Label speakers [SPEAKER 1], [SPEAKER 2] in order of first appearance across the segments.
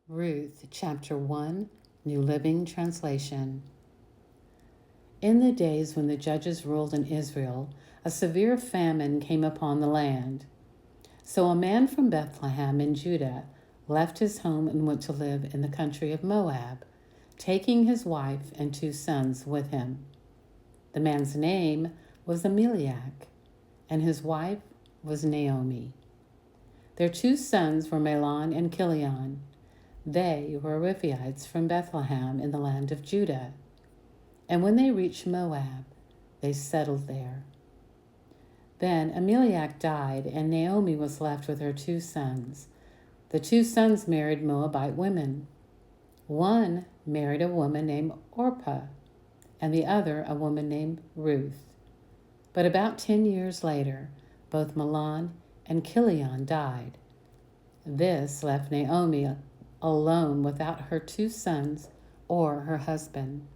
[SPEAKER 1] Ruth, chapter 1, New Living Translation. In the days when the judges ruled in Israel, a severe famine came upon the land. So a man from Bethlehem in Judah left his home and went to live in the country of Moab, taking his wife and 2 sons with him. The man's name was Elimelech, and his wife was Naomi. Their 2 sons were Mahlon and Chilion. They were Rephaites from Bethlehem in the land of Judah. And when they reached Moab, they settled there. Then Elimelech died, and Naomi was left with her 2 sons. The 2 sons married Moabite women. One married a woman named Orpah, and the other a woman named Ruth. But about 10 years later, both Mahlon and Chilion died. This left Naomi alone without her 2 sons or her husband.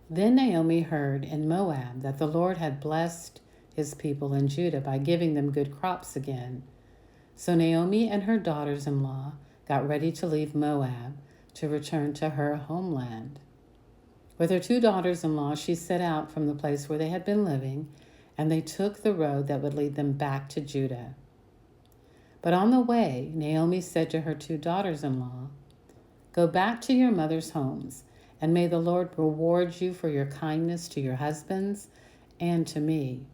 [SPEAKER 1] Then Naomi heard in Moab that the Lord had blessed his people in Judah by giving them good crops again. So Naomi and her daughters-in-law got ready to leave Moab to return to her homeland. With her 2 daughters-in-law, she set out from the place where they had been living, and they took the road that would lead them back to Judah. But on the way, Naomi said to her 2 daughters-in-law, "Go back to your mother's homes, and may the Lord reward you for your kindness to your husbands and to me.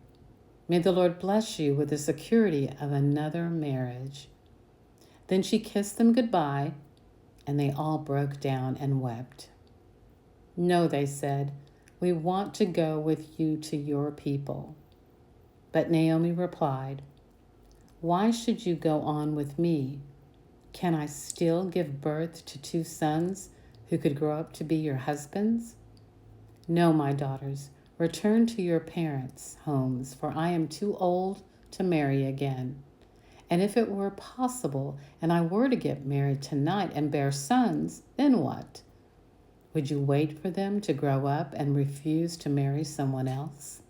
[SPEAKER 1] May the Lord bless you with the security of another marriage." Then she kissed them goodbye, and they all broke down and wept. "No," they said, "we want to go with you to your people." But Naomi replied, "Why should you go on with me? Can I still give birth to 2 sons who could grow up to be your husbands? No, my daughters, return to your parents' homes, for I am too old to marry again. And if it were possible and I were to get married tonight and bear sons, then what? Would you wait for them to grow up and refuse to marry someone else?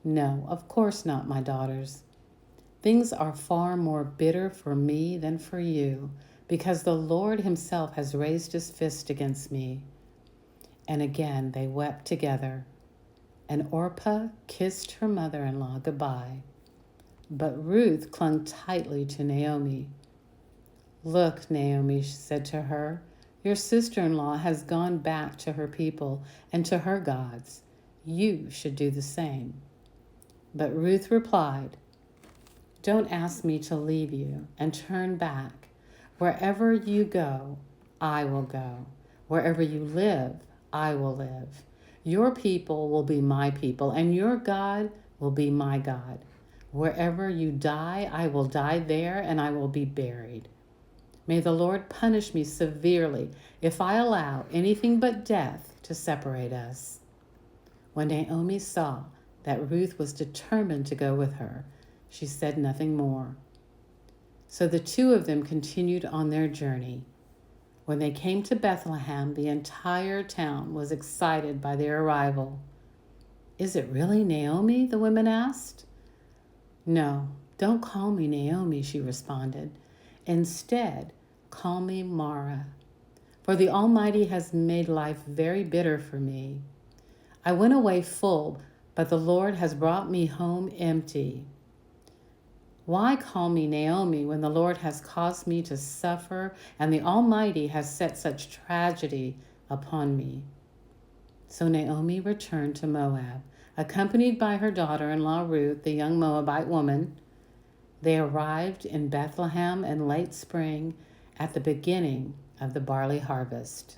[SPEAKER 1] No, of course not, my daughters. Things are far more bitter for me than for you, because the Lord himself has raised his fist against me." And again they wept together, and Orpah kissed her mother-in-law goodbye. But Ruth clung tightly to Naomi. "Look," Naomi said to her, "your sister-in-law has gone back to her people and to her gods. You should do the same." But Ruth replied, "Don't ask me to leave you and turn back. Wherever you go, I will go. Wherever you live, I will live. Your people will be my people, and your God will be my God. Wherever you die, I will die there, and I will be buried. May the Lord punish me severely if I allow anything but death to separate us." When Naomi saw that Ruth was determined to go with her, she said nothing more. So the 2 of them continued on their journey. When they came to Bethlehem, the entire town was excited by their arrival. "Is it really Naomi?" the women asked. "No, don't call me Naomi," she responded. "Instead, call me Mara, for the Almighty has made life very bitter for me. I went away full, but the Lord has brought me home empty. Why call me Naomi when the Lord has caused me to suffer and the Almighty has set such tragedy upon me?" So Naomi returned to Moab, accompanied by her daughter-in-law Ruth, the young Moabite woman. They arrived in Bethlehem in late spring at the beginning of the barley harvest.